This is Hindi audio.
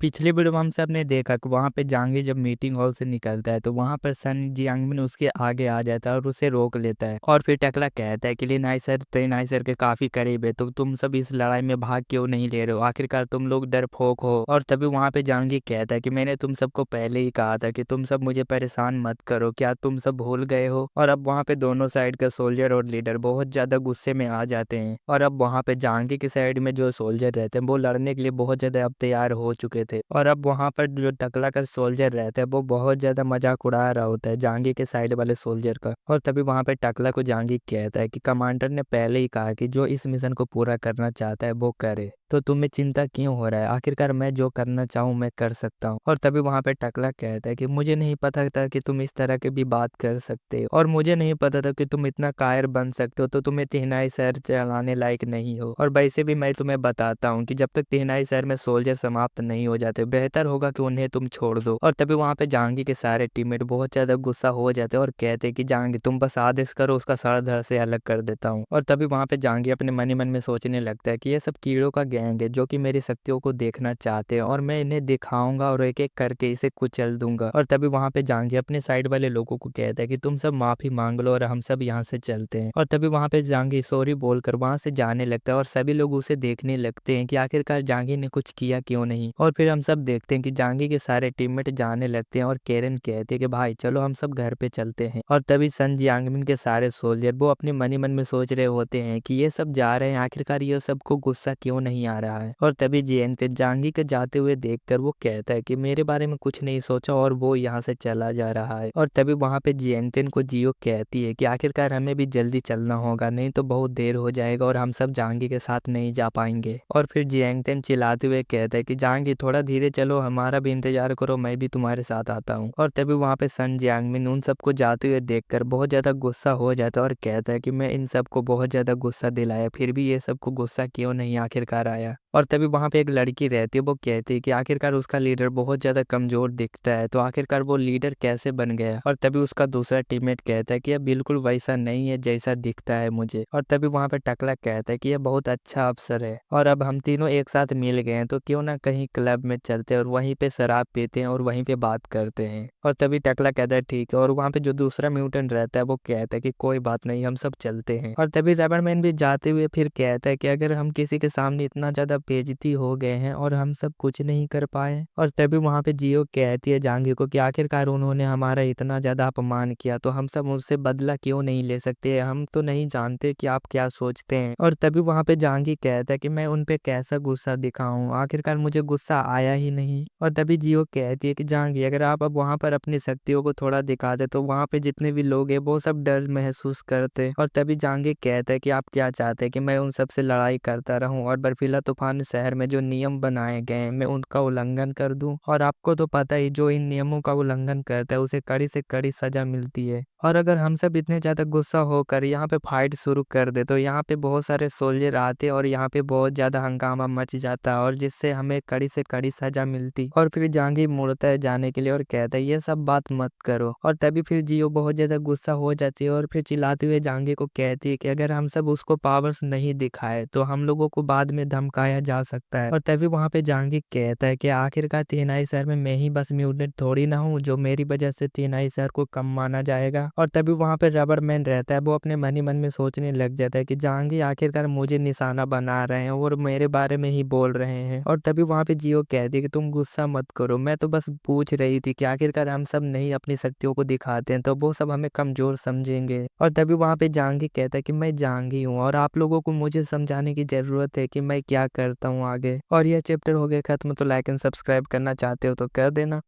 पिछली वीडियो में हम सब ने देखा कि वहाँ पे जहांगीर जब मीटिंग हॉल से निकलता है तो वहाँ पर सन जियांगमिन उसके आगे आ जाता है और उसे रोक लेता है। और फिर टकला कहता है कि लिनाई सर तेनाई सर के काफी करीब है, तो तुम सब इस लड़ाई में भाग क्यों नहीं ले रहे हो, आखिरकार तुम लोग डरपोक हो। और तभी वहाँ पे जहांगीर कहता है कि मैंने तुम सबको पहले ही कहा था कि तुम सब मुझे परेशान मत करो, क्या तुम सब भूल गए हो। और अब वहाँ पे दोनों साइड का सोल्जर और लीडर बहुत ज्यादा गुस्से में आ जाते हैं। और अब वहाँ पे जहांगीर की साइड में जो सोल्जर रहते हैं वो लड़ने के लिए बहुत ज्यादा अब तैयार हो चुके थे। और अब वहाँ पर जो टकला का सोल्जर रहता है वो बहुत ज्यादा मजाक उड़ा रहा होता है जहांगीर के साइड वाले सोल्जर का। और तभी वहाँ पे टकला को जहांगीर कहता है कि कमांडर ने पहले ही कहा कि जो इस मिशन को पूरा करना चाहता है वो करे, तो तुम्हें चिंता क्यों हो रहा है, आखिरकार मैं जो करना चाहूँ मैं कर सकता हूँ। और तभी वहाँ पे टकला कहता है कि मुझे नहीं पता था कि तुम इस तरह की भी बात कर सकते हो, और मुझे नहीं पता था कि तुम इतना कायर बन सकते हो, तो तुम्हें तिहनाई शहर चलाने लायक नहीं हो। और वैसे भी मैं तुम्हें बताता हूँ कि जब तक तिहनाई शहर में सोल्जर समाप्त नहीं हो जाते बेहतर होगा कि उन्हें तुम छोड़ दो। और तभी वहाँ पे जहांगीर के सारे टीममेट बहुत ज्यादा गुस्सा हो जाते हैं और कहते हैं कि जहांगीर तुम बस आदेश करो, उसका सर धड़ से अलग कर देता हूँ। और तभी वहाँ पे जहांगीर अपने मन ही मन में सोचने लगता है कि ये सब कीड़ों का गैंग है जो कि मेरी शक्तियों को देखना चाहते हैं, और मैं इन्हें दिखाऊंगा और एक एक करके इसे कुचल दूंगा। और तभी वहाँ पे जहांगीर अपने साइड वाले लोगों को कहता है कि तुम सब माफी मांग लो और हम सब यहाँ से चलते हैं। और तभी वहाँ पे जहांगीर सॉरी बोलकर वहाँ से जाने लगता है और सभी लोग उसे देखने लगते हैं कि आखिरकार जहांगीर ने कुछ किया क्यों नहीं। और फिर हम सब देखते हैं कि जहांगीर के सारे टीममेट जाने लगते हैं और केरन कहते हैं कि भाई चलो हम सब घर पे चलते हैं। और तभी सन जियांगमिन के सारे सोल्जर वो अपने मन ही मन में सोच रहे होते हैं कि ये सब जा रहे हैं, आखिरकार ये सबको गुस्सा क्यों नहीं आ रहा है। और तभी जियांगते जहांगीर के जाते हुए देखकर वो कहता है कि मेरे बारे में कुछ नहीं सोचा, और वो यहाँ से चला जा रहा है। और तभी वहाँ पे जियांगतेन को जियो कहती है कि आखिरकार हमें भी जल्दी चलना होगा, नहीं तो बहुत देर हो जाएगा और हम सब जहांगीर के साथ नहीं जा पाएंगे। और फिर जियांगतेन चिल्लाते हुए कहता है कि जहांगीर थोड़ा धीरे चलो, हमारा भी इंतजार करो, मैं भी तुम्हारे साथ आता हूँ। और तभी वहाँ पे सन जियांगमिन उन सबको जाते हुए देखकर बहुत ज्यादा गुस्सा हो जाता है और कहता है कि मैं इन सबको बहुत ज्यादा गुस्सा दिलाया, फिर भी ये सबको गुस्सा क्यों नहीं आखिरकार आया। और तभी वहाँ पे एक लड़की रहती है, वो कहती है कि आखिरकार उसका लीडर बहुत ज्यादा कमजोर दिखता है, तो आखिरकार वो लीडर कैसे बन गया। और तभी उसका दूसरा टीममेट कहता है कि यह बिल्कुल वैसा नहीं है जैसा दिखता है मुझे। और तभी वहाँ पे टकला कहता है कि यह बहुत अच्छा अवसर है, और अब हम तीनों एक साथ मिल गए हैं तो क्यों ना कहीं क्लब में चलते हैं और वहीं पे शराब पीते हैं और वहीं पे बात करते हैं। और तभी टकला कहता है ठीक है। और वहाँ पे जो दूसरा म्यूटेंट रहता है वो कहता है कि कोई बात नहीं, हम सब चलते हैं। और तभी रबरमैन भी जाते हुए फिर कहता है कि अगर हम किसी के सामने इतना ज्यादा बेइज्जती हो गए हैं और हम सब कुछ नहीं कर पाए। और तभी वहाँ पे जियो कहती है जहांगीर को कि आखिरकार उन्होंने हमारा इतना ज्यादा अपमान किया तो हम सब उससे बदला क्यों नहीं ले सकते, हम तो नहीं जानते कि आप क्या सोचते हैं। और तभी वहाँ पे जहांगीर कहता है कि मैं उन पे कैसा गुस्सा दिखाऊं, आखिरकार मुझे गुस्सा आया ही नहीं। और तभी जियो कहती है कि जहांगीर अगर आप अब वहाँ पर अपनी शक्तियों को थोड़ा दिखा दे तो वहाँ पे जितने भी लोग हैं वो सब डर महसूस करते। और तभी जहांगीर कहता है कि आप क्या चाहते हैं कि मैं उन सबसे लड़ाई करता रहूं और बर्फीला तूफान शहर में जो नियम बनाए गए हैं मैं उनका उल्लंघन कर दूं, और आपको तो पता ही जो इन नियमों का उल्लंघन करता है उसे कड़ी से कड़ी सजा मिलती है। और अगर हम सब इतने ज्यादा गुस्सा होकर यहाँ पे फाइट शुरू कर दे तो यहाँ पे बहुत सारे सोल्जर आते और यहाँ पे बहुत ज्यादा हंगामा मच जाता और जिससे हमें कड़ी से कड़ी सजा मिलती। और फिर जहांगीर मुड़ता है जाने के लिए और कहता है ये सब बात मत करो। और तभी फिर जियो बहुत ज्यादा गुस्सा हो जाती है और फिर चिल्लाते हुए जहांगीर को कहती है कि अगर हम सब उसको पावर्स नहीं दिखाए तो हम लोगों को बाद में धमकाया जा सकता है। और तभी वहाँ पे जहांगीर कहता है कि आखिरकार तिनाई शहर में मैं ही बस म्यूटेंट थोड़ी ना हूँ जो मेरी वजह से तिनाई शहर को कम माना जाएगा। और तभी वहाँ पे रबरमैन रहता है, वो अपने मन ही मन में सोचने लग जाता है कि जहांगीर आखिरकार मुझे निशाना बना रहे हैं और मेरे बारे में ही बोल रहे हैं। और तभी वहाँ पे जियो कहती है कि तुम गुस्सा मत करो, मैं तो बस पूछ रही थी कि आखिरकार हम सब नहीं अपनी शक्तियों को दिखाते हैं तो वो सब हमें कमजोर समझेंगे। और तभी वहाँ पे जहांगीर कहता है कि मैं जहांगीर हूँ और आप लोगों को मुझे समझाने की जरूरत है कि मैं क्या करता हूँ आगे। और यह चैप्टर हो गया खत्म, तो लाइक एंड सब्सक्राइब करना चाहते हो तो कर देना।